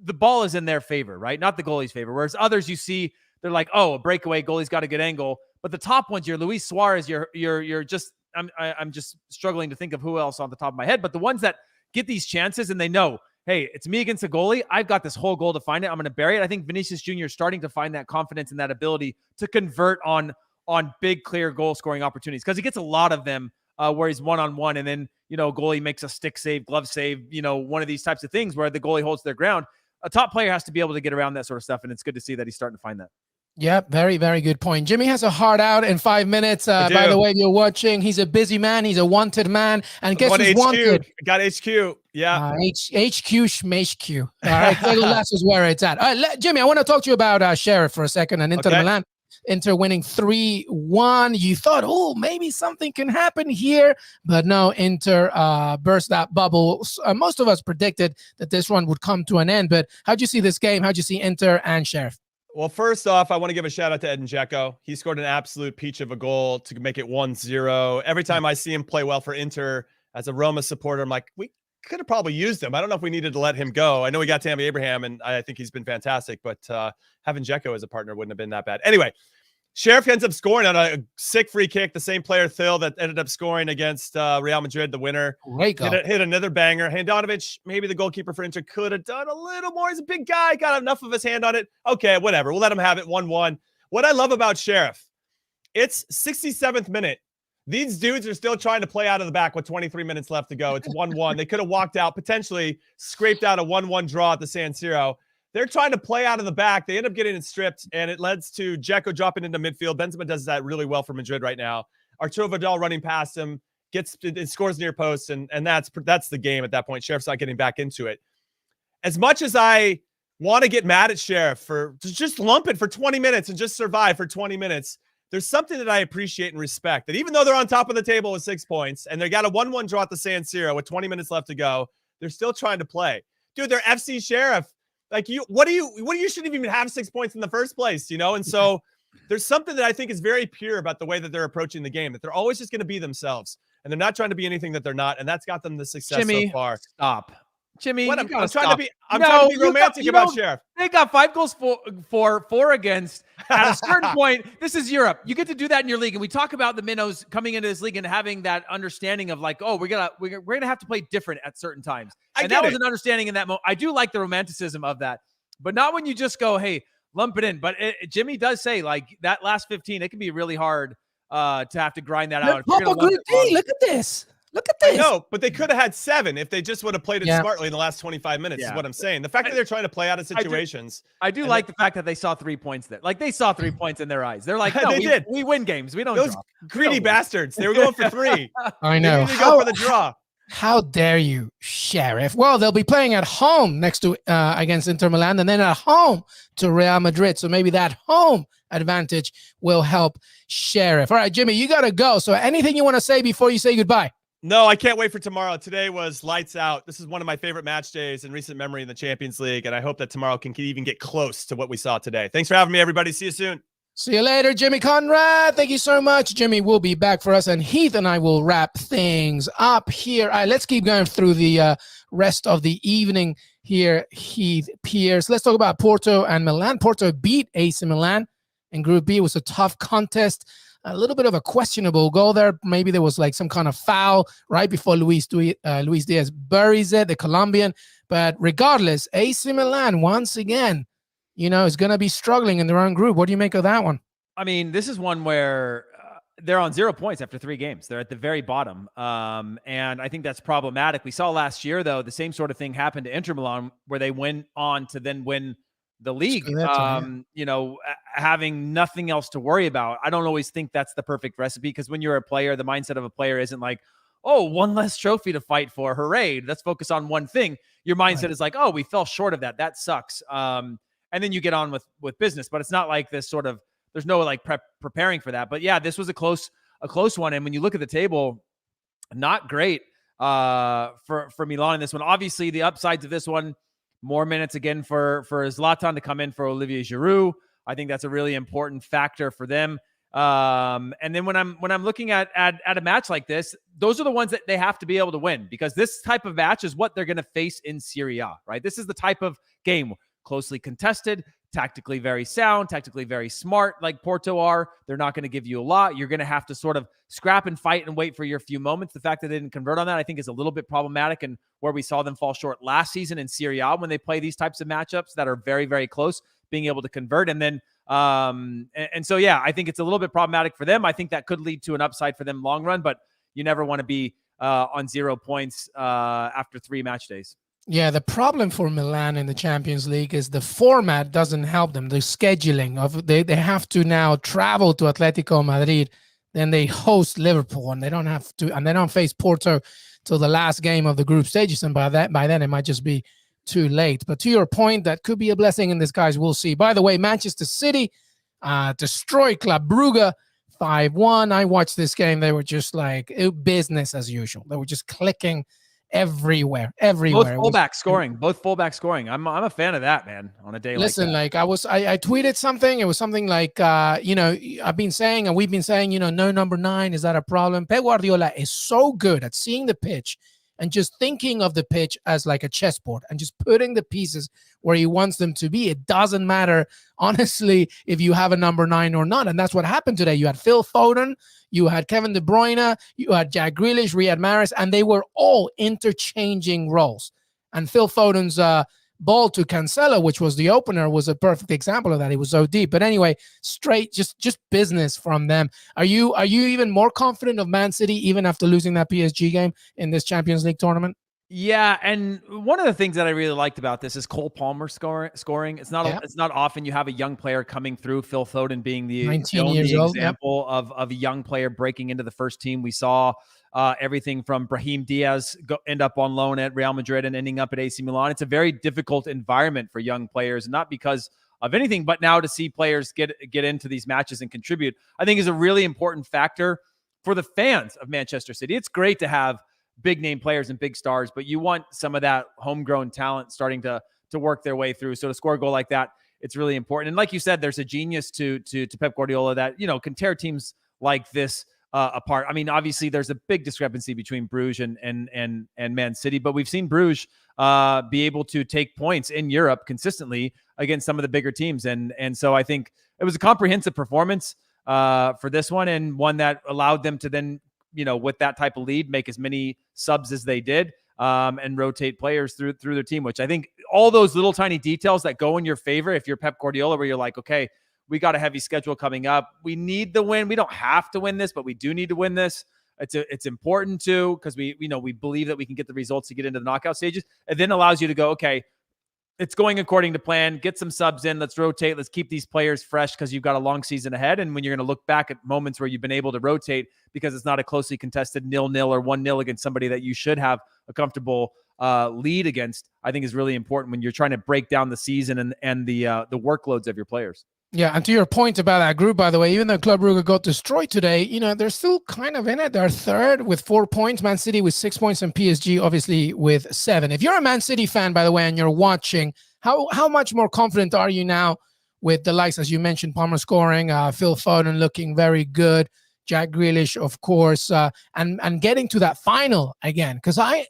the ball is in their favor, right? Not the goalie's favor. Whereas others you see, they're like, oh, a breakaway, goalie's got a good angle. But the top ones, your Luis Suarez, you're just, I'm just struggling to think of who else on the top of my head. But the ones that get these chances and they know, hey, it's me against the goalie. I've got this whole goal to find it. I'm going to bury it. I think Vinicius Jr. is starting to find that confidence and that ability to convert on big, clear goal-scoring opportunities, because he gets a lot of them where he's one-on-one, and then, goalie makes a stick save, glove save, one of these types of things where the goalie holds their ground. A top player has to be able to get around that sort of stuff, and it's good to see that he's starting to find that. Yep, very, very good point. Jimmy has a hard out in 5 minutes. By the way, if you're watching, he's a busy man. He's a wanted man. And guess who's wanted? Got HQ. Yeah. HQ, schmHQ. All right, that's is where it's at. All right, Jimmy, I want to talk to you about Sheriff for a second and Inter Milan. Inter winning 3-1. You thought, oh, maybe something can happen here. But no, Inter burst that bubble. Most of us predicted that this one would come to an end. But how'd you see this game? How'd you see Inter and Sheriff? Well, first off, I want to give a shout out to Edin Dzeko. He scored an absolute peach of a goal to make it 1-0. Every time I see him play well for Inter as a Roma supporter, I'm like, we could have probably used him. I don't know if we needed to let him go. I know we got Tammy Abraham, and I think he's been fantastic, but having Dzeko as a partner wouldn't have been that bad. Anyway, Sheriff ends up scoring on a sick free kick. The same player, Thill, that ended up scoring against Real Madrid, the winner. Hit another banger. Handanovic, maybe the goalkeeper for Inter, could have done a little more. He's a big guy, got enough of his hand on it. Okay, whatever. We'll let him have it 1-1. What I love about Sheriff, it's 67th minute. These dudes are still trying to play out of the back with 23 minutes left to go. It's 1-1. They could have walked out, potentially scraped out a 1-1 draw at the San Siro. They're trying to play out of the back. They end up getting it stripped, and it leads to Dzeko dropping into midfield. Benzema does that really well for Madrid right now. Arturo Vidal running past him, scores near post, and that's the game at that point. Sheriff's not getting back into it. As much as I want to get mad at Sheriff for just lump it for 20 minutes and just survive for 20 minutes, there's something that I appreciate and respect, that even though they're on top of the table with 6 points and they got a 1-1 draw at the San Siro with 20 minutes left to go, they're still trying to play. Dude, they're FC Sheriff. Like, you shouldn't even have 6 points in the first place, And so there's something that I think is very pure about the way that they're approaching the game, that they're always just going to be themselves, and they're not trying to be anything that they're not, and that's got them the success so far. Stop. Jimmy, I'm trying to be romantic about Sheriff. They got 5 goals for 4 against. At a certain point, this is Europe. You get to do that in your league, and we talk about the minnows coming into this league and having that understanding of like, oh, we're gonna have to play different at certain times. And that was an understanding in that moment. I do like the romanticism of that, but not when you just go, hey, lump it in. But Jimmy does say like that last 15, it can be really hard to have to grind that out. Look at this. Look at this. I know, but they could have had 7 if they just would have played it smartly in the last 25 minutes, is what I'm saying. The fact that they're trying to play out of situations. I do like the fact that they saw 3 points there. Like, they saw 3 points in their eyes. They're like, no, we win games. We don't Those draw. greedy bastards. They were going for 3. I know. They go for the draw. How dare you, Sheriff? Well, they'll be playing at home next to against Inter Milan, and then at home to Real Madrid. So maybe that home advantage will help Sheriff. All right, Jimmy, you got to go. So anything you want to say before you say goodbye? No, I can't wait for tomorrow. Today was lights out. This is one of my favorite match days in recent memory in the Champions League, and I hope that tomorrow can even get close to what we saw today. Thanks for having me, everybody. See you soon. See you later, Jimmy Conrad. Thank you so much. Jimmy will be back for us, and Heath and I will wrap things up here. All right, let's keep going through the rest of the evening here, Heath, Pearce. Let's talk about Porto and Milan. Porto beat AC Milan in Group B. It was a tough contest. a little bit of a questionable goal there. Maybe there was like some kind of foul right before Luis Diaz buries it, the Colombian. But regardless, AC Milan, once again, is going to be struggling in their own group. What do you make of that one? I mean, this is one where they're on 0 points after 3 games. They're at the very bottom. And I think that's problematic. We saw last year, though, the same sort of thing happened to Inter Milan, where they went on to then win the league, having nothing else to worry about. I don't always think that's the perfect recipe, because when you're a player, the mindset of a player isn't like, oh, one less trophy to fight for. Hooray. Let's focus on one thing. Your mindset is like, oh, we fell short of that. That sucks. And then you get on with business, but it's not like this sort of, there's no like preparing for that. But yeah, this was a close one. And when you look at the table, not great for Milan in this one. Obviously, the upsides of this one, more minutes again for Zlatan to come in for Olivier Giroud. I think that's a really important factor for them. And then when I'm looking at a match like this, those are the ones that they have to be able to win, because this type of match is what they're going to face in Serie A, right? This is the type of game, closely contested, tactically very sound, tactically very smart, like Porto are. They're not going to give you a lot. You're going to have to sort of scrap and fight and wait for your few moments. The fact that they didn't convert on that, I think, is a little bit problematic, and where we saw them fall short last season in Serie A when they play these types of matchups that are very, very close, being able to convert. And then, and so, yeah, I think it's a little bit problematic for them. I think that could lead to an upside for them long run, but you never want to be on 0 points after 3 match days. Yeah, the problem for Milan in the Champions League is the format doesn't help them. The scheduling of they have to now travel to Atletico Madrid, then they host Liverpool, and they don't have to, and they don't face Porto till the last game of the group stages. And by then it might just be too late. But to your point, that could be a blessing in disguise. We'll see. By the way, Manchester City destroyed Club Brugge 5-1. I watched this game. They were just like business as usual. They were just clicking everywhere. Both fullback scoring. I'm a fan of that, man, on a day like that. Like I tweeted something. It was something like, I've been saying, and we've been saying, no number 9. Is that a problem? Pep Guardiola is so good at seeing the pitch and just thinking of the pitch as like a chessboard and just putting the pieces where he wants them to be. It doesn't matter, honestly, if you have a number 9 or not. And that's what happened today. You had Phil Foden, you had Kevin De Bruyne, you had Jack Grealish, Riyad Mahrez, and they were all interchanging roles. And Phil Foden's ball to Cancelo, which was the opener, was a perfect example of that. It was so deep. But anyway, straight, just business from them. Are you even more confident of Man City even after losing that PSG game in this Champions League tournament? Yeah, and one of the things that I really liked about this is Cole Palmer scoring. It's not often you have a young player coming through. Phil Foden being the only example of a young player breaking into the first team. We saw everything from Brahim Diaz end up on loan at Real Madrid and ending up at AC Milan. It's a very difficult environment for young players, not because of anything, but now to see players get into these matches and contribute, I think is a really important factor for the fans of Manchester City. It's great to have big name players and big stars, but you want some of that homegrown talent starting to work their way through. So to score a goal like that, it's really important. And like you said, there's a genius to Pep Guardiola that, can tear teams like this apart. I mean, obviously there's a big discrepancy between Bruges and Man City, but we've seen Bruges be able to take points in Europe consistently against some of the bigger teams. And so I think it was a comprehensive performance for this one, and one that allowed them to then, with that type of lead, make as many subs as they did and rotate players through their team, which I think all those little tiny details that go in your favor if you're Pep Guardiola, where you're like, okay, we got a heavy schedule coming up. We need the win. We don't have to win this, but we do need to win this. It's important too, because we believe that we can get the results to get into the knockout stages. It then allows you to go, okay, it's going according to plan. Get some subs in. Let's rotate. Let's keep these players fresh, because you've got a long season ahead. And when you're going to look back at moments where you've been able to rotate because it's not a closely contested 0-0 or 1-0 against somebody that you should have a comfortable lead against, I think is really important when you're trying to break down the season and the workloads of your players. Yeah, and to your point about that group, by the way, even though Club Brugge got destroyed today, they're still kind of in it. They're third with 4 points, Man City with 6 points, and PSG obviously with 7. If you're a Man City fan, by the way, and you're watching, how much more confident are you now with the likes, as you mentioned, Palmer scoring, Phil Foden looking very good, Jack Grealish, of course, and getting to that final again? Because I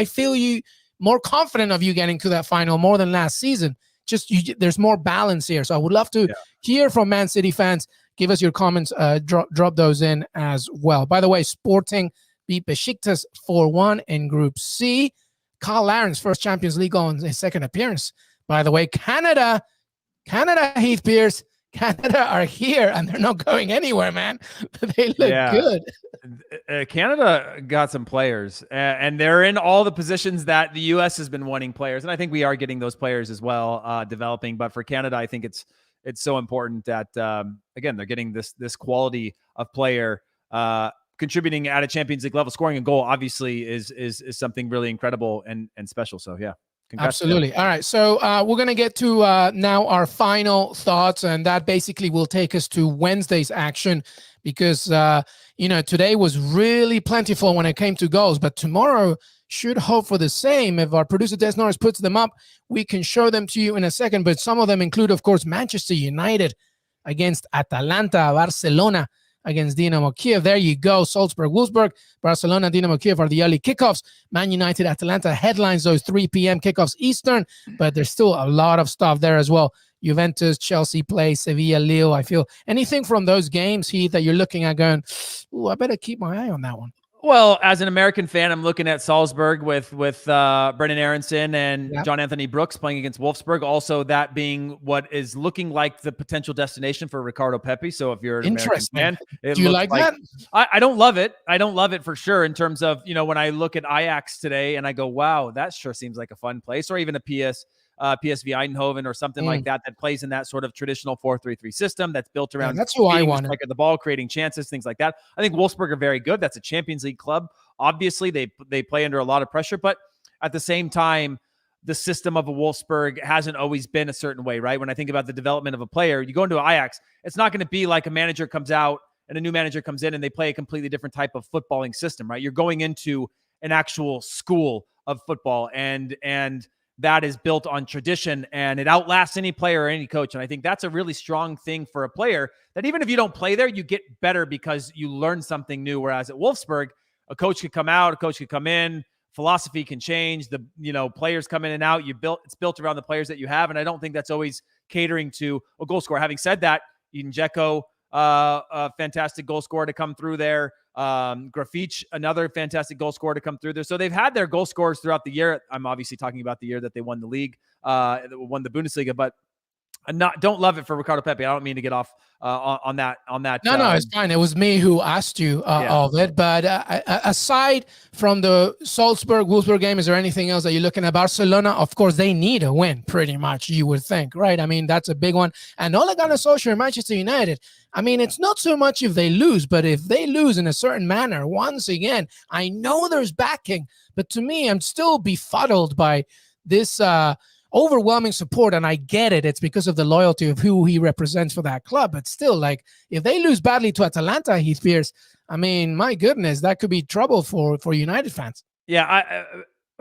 feel you more confident of you getting to that final more than last season. There's more balance here. So I would love to hear from Man City fans. Give us your comments. Drop those in as well. By the way, Sporting beat Besiktas 4-1 in Group C. Carl Laren's first Champions League goal in his second appearance. By the way, Canada, Heath Pearce, Canada are here and they're not going anywhere, man. They look good. Canada got some players, and they're in all the positions that the U.S. has been wanting players, and I think we are getting those players as well, developing. But for Canada, I think it's so important that again they're getting this quality of player, contributing at a Champions League level. Scoring a goal obviously is something really incredible and special. So yeah. Absolutely. All right. So we're going to get to now our final thoughts, and that basically will take us to Wednesday's action because, today was really plentiful when it came to goals, but tomorrow should hope for the same. If our producer Des Norris puts them up, we can show them to you in a second, but some of them include, of course, Manchester United against Atalanta, Barcelona against Dynamo Kiev. There you go. Salzburg, Wolfsburg, Barcelona, Dynamo Kiev are the early kickoffs. Man United, Atalanta headlines those 3 p.m. kickoffs Eastern, but there's still a lot of stuff there as well. Juventus, Chelsea play, Sevilla, Lille. I feel anything from those games, Heath, that you're looking at going, ooh, I better keep my eye on that one. Well, as an American fan, I'm looking at Salzburg with Brendan Aronson and John Anthony Brooks playing against Wolfsburg. Also, that being what is looking like the potential destination for Ricardo Pepi. So if you're an American fan, do you like that? I don't love it. I don't love it for sure in terms of, when I look at Ajax today and I go, wow, that sure seems like a fun place, or even a PSV Eindhoven or something like that plays in that sort of traditional 4-3-3 system that's built around that's who I want. Like the ball, creating chances, things like that. I think Wolfsburg are very good. That's a Champions League club. Obviously, they play under a lot of pressure, but at the same time, the system of a Wolfsburg hasn't always been a certain way, right? When I think about the development of a player, you go into Ajax, it's not going to be like a manager comes out and a new manager comes in and they play a completely different type of footballing system, right? You're going into an actual school of football, and that is built on tradition, and it outlasts any player or any coach. And I think that's a really strong thing for a player, that even if you don't play there, you get better because you learn something new. Whereas at Wolfsburg, a coach could come out, a coach could come in, philosophy can change, the players come in and out. It's built around the players that you have, and I don't think that's always catering to a goal scorer. Having said that, Edin Dzeko, a fantastic goal scorer to come through there. Grafich, another fantastic goal scorer to come through there. So they've had their goal scorers throughout the year. I'm obviously talking about the year that they won the league, won the Bundesliga, but don't love it for Ricardo Pepi. I don't mean to get off on that. No, it's fine. It was me who asked you of it. But aside from the Salzburg-Wolfsburg game, is there anything else that you're looking at? Barcelona, of course, they need a win, pretty much, you would think, right? I mean, that's a big one. And Ole Gunnar Solskjaer, Manchester United, I mean, it's not so much if they lose, but if they lose in a certain manner, once again, I know there's backing, but to me, I'm still befuddled by this overwhelming support, and I get it. It's because of the loyalty of who he represents for that club, but still, like, if they lose badly to Atalanta, Heath Pearce, I mean, my goodness, that could be trouble for United fans. Yeah,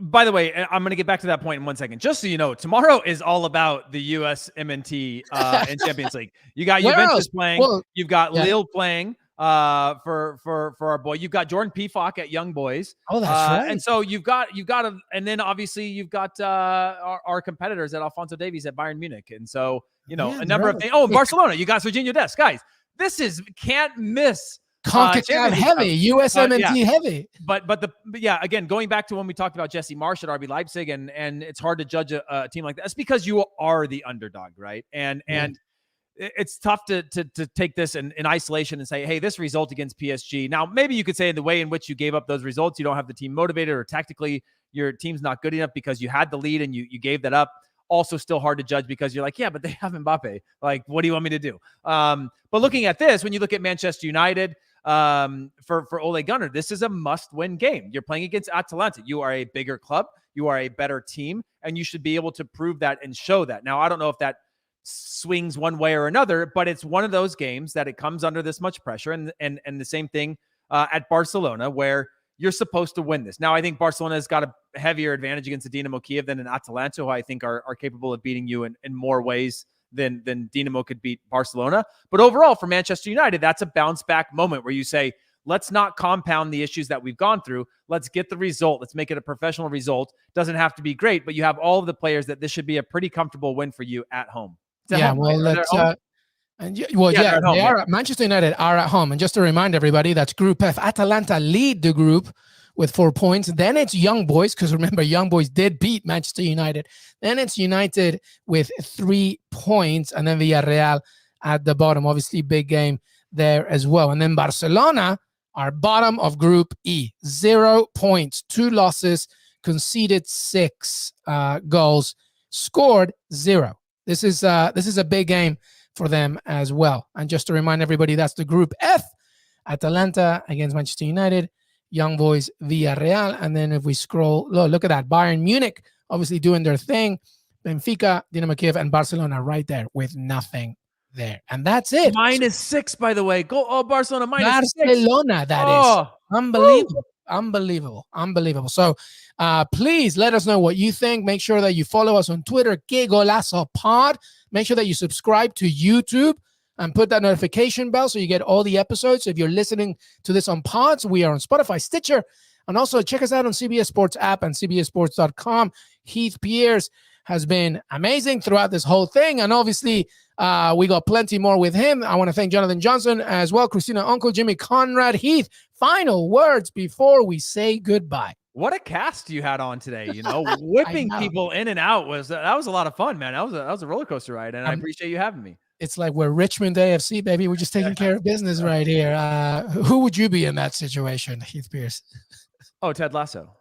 by the way, I'm going to get back to that point in 1 second. Just so you know, tomorrow is all about the US MNT in Champions League. You got Juventus playing. Well, you've got Lille playing for our boy. You've got Jordan Pefok at Young Boys. Oh, that's right. And so you've got and then obviously you've got our competitors at Alphonso Davies at Bayern Munich. And so, a number of things. Oh, Barcelona, you got Serginho Dest. Guys, this is can't miss. CONCACAF heavy, USMNT heavy. But again, going back to when we talked about Jesse Marsch at RB Leipzig, and it's hard to judge a team like that. It's because you are the underdog, right? And it's tough to take this in isolation and say, hey, this result against PSG. Now, maybe you could say in the way in which you gave up those results, you don't have the team motivated, or tactically your team's not good enough because you had the lead and you gave that up. Also still hard to judge because you're like, yeah, but they have Mbappe. Like, what do you want me to do? But looking at this, when you look at Manchester United, for Ole Gunnar, this is a must-win game. You're playing against Atalanta. You are a bigger club. You are a better team, and you should be able to prove that and show that. Now, I don't know if that swings one way or another, but it's one of those games that it comes under this much pressure, and the same thing at Barcelona, where you're supposed to win this. Now, I think Barcelona has got a heavier advantage against the Dynamo Kiev than an Atalanta, who I think are capable of beating you in more ways than Dynamo could beat Barcelona. But overall, for Manchester United, that's a bounce back moment where you say, let's not compound the issues that we've gone through. Let's get the result. Let's make it a professional result. Doesn't have to be great, but you have all of the players that this should be a pretty comfortable win for you at home. Yeah, well, And they are. Manchester United are at home. And just to remind everybody, that's Group F. Atalanta lead the group with 4 points. Then it's Young Boys, because remember, Young Boys did beat Manchester United. Then it's United with 3 points, and then Villarreal at the bottom. Obviously, big game there as well. And then Barcelona are bottom of Group E, 0 points, 2 losses, conceded 6 goals, scored 0. This is a big game for them as well. And just to remind everybody, that's the Group F. Atalanta against Manchester United, Young Boys, Villarreal. And then if we scroll, look at that. Bayern Munich obviously doing their thing. Benfica, Dinamo Kiev, and Barcelona right there with nothing there. And that's it. -6, by the way. Barcelona -6. Barcelona, that is. Unbelievable. Unbelievable. So please let us know what you think. Make sure that you follow us on Twitter, Que Golazo Pod. Make sure that you subscribe to YouTube and put that notification bell so you get all the episodes. If you're listening to this on pods, we are on Spotify, Stitcher, and also check us out on CBS Sports app and cbssports.com. Heath Pearce has been amazing throughout this whole thing, and obviously we got plenty more with him. I want to thank Jonathan Johnson as well, Christina Uncle, Jimmy Conrad. Heath, final words before we say goodbye. What a cast you had on today, whipping people in and out that was a lot of fun, man. That was a roller coaster ride, and I appreciate you having me. It's like we're Richmond AFC, baby. We're just taking care of business right here. Who would you be in that situation, Heath Pearce? Oh, Ted Lasso.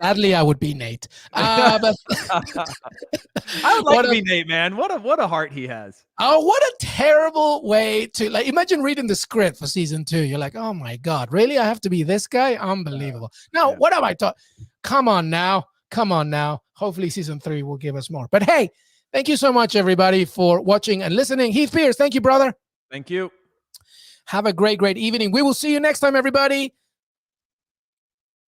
Sadly, I would be Nate. But I would like to be Nate, man. What a heart he has. Oh, what a terrible way to imagine reading the script for season 2. You're like, oh my God, really? I have to be this guy? Unbelievable. Now, what have I taught? Come on now. Hopefully season 3 will give us more. But hey, thank you so much, everybody, for watching and listening. Heath Pearce, thank you, brother. Thank you. Have a great evening. We will see you next time, everybody.